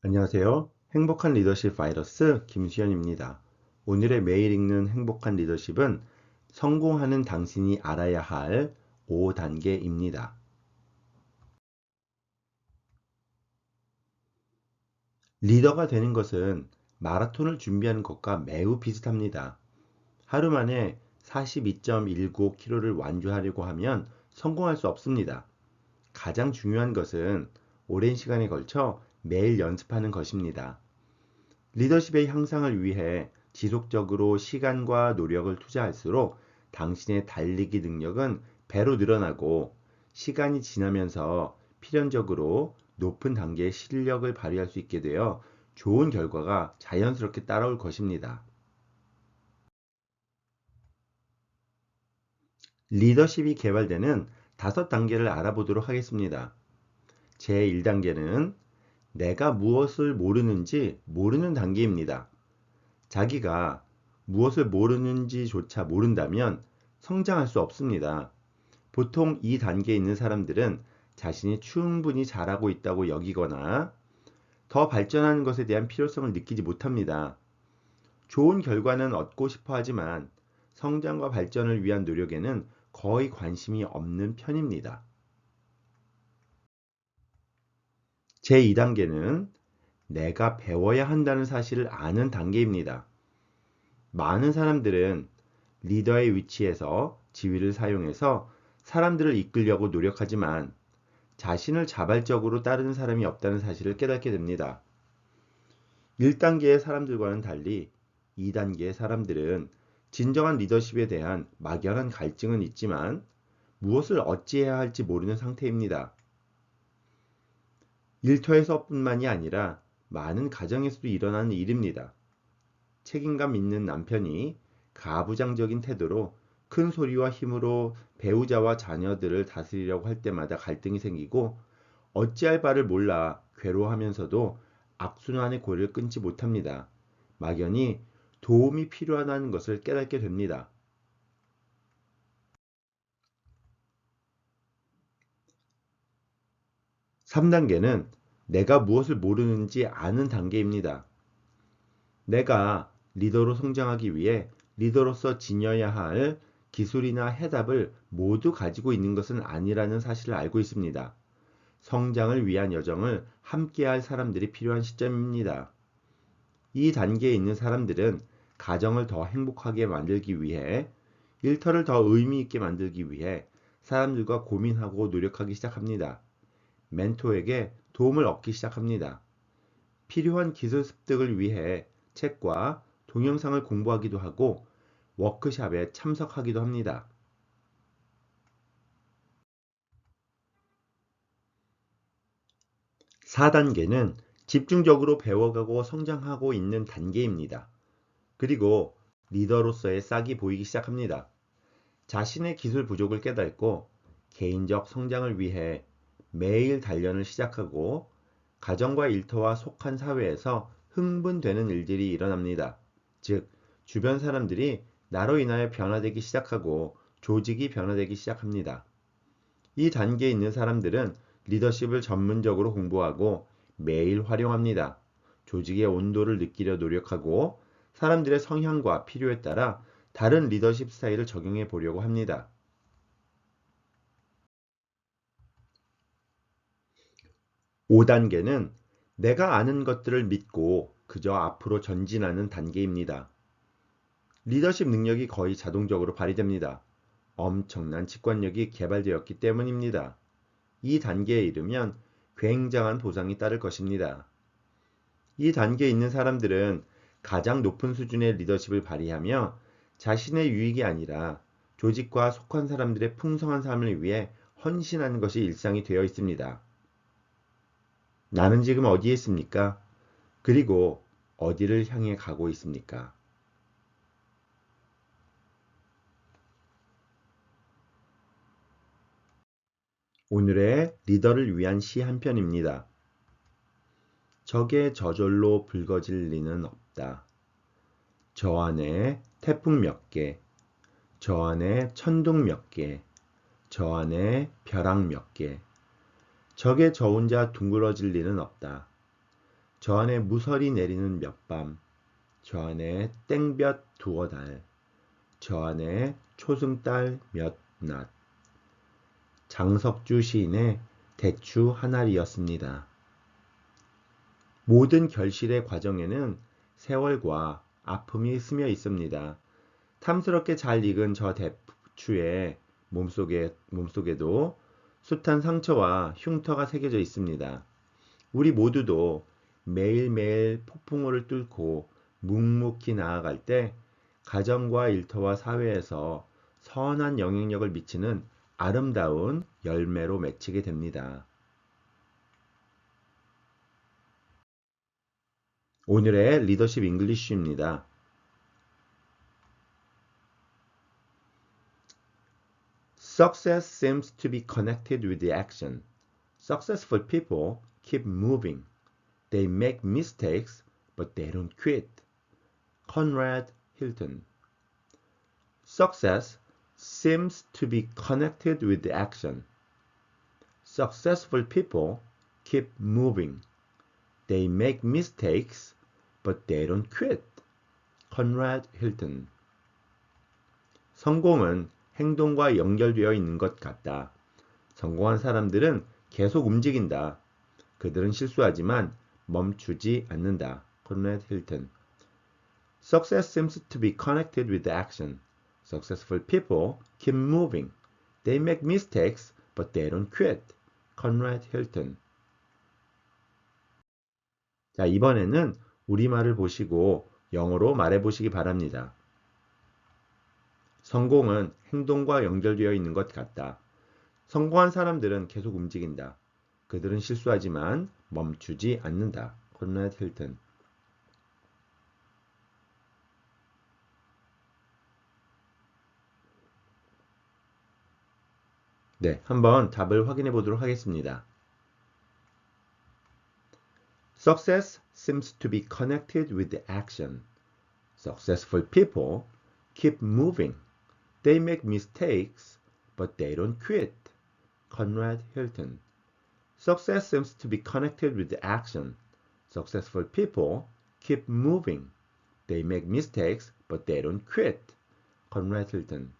안녕하세요. 행복한 리더십 바이러스 김수현입니다. 오늘의 매일 읽는 행복한 리더십은 성공하는 당신이 알아야 할 5단계입니다. 리더가 되는 것은 마라톤을 준비하는 것과 매우 비슷합니다. 하루 만에 42.19km를 완주하려고 하면 성공할 수 없습니다. 가장 중요한 것은 오랜 시간에 걸쳐 매일 연습하는 것입니다. 리더십의 향상을 위해 지속적으로 시간과 노력을 투자할수록 당신의 달리기 능력은 배로 늘어나고 시간이 지나면서 필연적으로 높은 단계의 실력을 발휘할 수 있게 되어 좋은 결과가 자연스럽게 따라올 것입니다. 리더십이 개발되는 5단계를 알아보도록 하겠습니다. 제1단계는 내가 무엇을 모르는지 모르는 단계입니다. 자기가 무엇을 모르는지조차 모른다면 성장할 수 없습니다. 보통 이 단계에 있는 사람들은 자신이 충분히 잘하고 있다고 여기거나 더 발전하는 것에 대한 필요성을 느끼지 못합니다. 좋은 결과는 얻고 싶어 하지만 성장과 발전을 위한 노력에는 거의 관심이 없는 편입니다. 제2단계는 내가 배워야 한다는 사실을 아는 단계입니다. 많은 사람들은 리더의 위치에서 지위를 사용해서 사람들을 이끌려고 노력하지만 자신을 자발적으로 따르는 사람이 없다는 사실을 깨닫게 됩니다. 1단계의 사람들과는 달리 2단계의 사람들은 진정한 리더십에 대한 막연한 갈증은 있지만 무엇을 어찌해야 할지 모르는 상태입니다. 일터에서뿐만이 아니라 많은 가정에서도 일어나는 일입니다. 책임감 있는 남편이 가부장적인 태도로 큰 소리와 힘으로 배우자와 자녀들을 다스리려고 할 때마다 갈등이 생기고 어찌할 바를 몰라 괴로워하면서도 악순환의 고리를 끊지 못합니다. 막연히 도움이 필요하다는 것을 깨닫게 됩니다. 3단계는 내가 무엇을 모르는지 아는 단계입니다. 내가 리더로 성장하기 위해 리더로서 지녀야 할 기술이나 해답을 모두 가지고 있는 것은 아니라는 사실을 알고 있습니다. 성장을 위한 여정을 함께할 사람들이 필요한 시점입니다. 이 단계에 있는 사람들은 가정을 더 행복하게 만들기 위해, 일터를 더 의미 있게 만들기 위해 사람들과 고민하고 노력하기 시작합니다. 멘토에게 도움을 얻기 시작합니다. 필요한 기술 습득을 위해 책과 동영상을 공부하기도 하고 워크숍에 참석하기도 합니다. 4단계는 집중적으로 배워가고 성장하고 있는 단계입니다. 그리고 리더로서의 싹이 보이기 시작합니다. 자신의 기술 부족을 깨닫고 개인적 성장을 위해 매일 단련을 시작하고 가정과 일터와 속한 사회에서 흥분되는 일들이 일어납니다. 즉, 주변 사람들이 나로 인하여 변화되기 시작하고 조직이 변화되기 시작합니다. 이 단계에 있는 사람들은 리더십을 전문적으로 공부하고 매일 활용합니다. 조직의 온도를 느끼려 노력하고 사람들의 성향과 필요에 따라 다른 리더십 스타일을 적용해 보려고 합니다. 5단계는 내가 아는 것들을 믿고 그저 앞으로 전진하는 단계입니다. 리더십 능력이 거의 자동적으로 발휘됩니다. 엄청난 직관력이 개발되었기 때문입니다. 이 단계에 이르면 굉장한 보상이 따를 것입니다. 이 단계에 있는 사람들은 가장 높은 수준의 리더십을 발휘하며 자신의 유익이 아니라 조직과 속한 사람들의 풍성한 삶을 위해 헌신하는 것이 일상이 되어 있습니다. 나는 지금 어디에 있습니까? 그리고 어디를 향해 가고 있습니까? 오늘의 리더를 위한 시 한 편입니다. 적의 저절로 붉어질 리는 없다. 저 안에 태풍 몇 개, 저 안에 천둥 몇 개, 저 안에 벼락 몇 개. 적의 저 혼자 둥그러질 리는 없다. 저 안에 무설이 내리는 몇 밤, 저 안에 땡볕 두어 달, 저 안에 초승달 몇 낮. 장석주 시인의 대추 한 알이었습니다. 모든 결실의 과정에는 세월과 아픔이 스며 있습니다. 탐스럽게 잘 익은 저 대추의 몸속에도 숱한 상처와 흉터가 새겨져 있습니다. 우리 모두도 매일매일 폭풍우를 뚫고 묵묵히 나아갈 때 가정과 일터와 사회에서 선한 영향력을 미치는 아름다운 열매로 맺히게 됩니다. 오늘의 리더십 잉글리쉬입니다. Success seems to be connected with the action. Successful people keep moving. They make mistakes, but they don't quit. Conrad Hilton. Success seems to be connected with the action. Successful people keep moving. They make mistakes, but they don't quit. Conrad Hilton. 성공은 행동과 연결되어 있는 것 같다. 성공한 사람들은 계속 움직인다. 그들은 실수하지만 멈추지 않는다. Conrad Hilton. Success seems to be connected with action. Successful people keep moving. They make mistakes, but they don't quit. Conrad Hilton. 자, 이번에는 우리말을 보시고 영어로 말해보시기 바랍니다. 성공은 행동과 연결되어 있는 것 같다. 성공한 사람들은 계속 움직인다. 그들은 실수하지만 멈추지 않는다. Conrad Hilton. 네, 한번 답을 확인해 보도록 하겠습니다. Success seems to be connected with action. Successful people keep moving. They make mistakes, but they don't quit. Conrad Hilton. Success seems to be connected with action. Successful people keep moving. They make mistakes, but they don't quit. Conrad Hilton.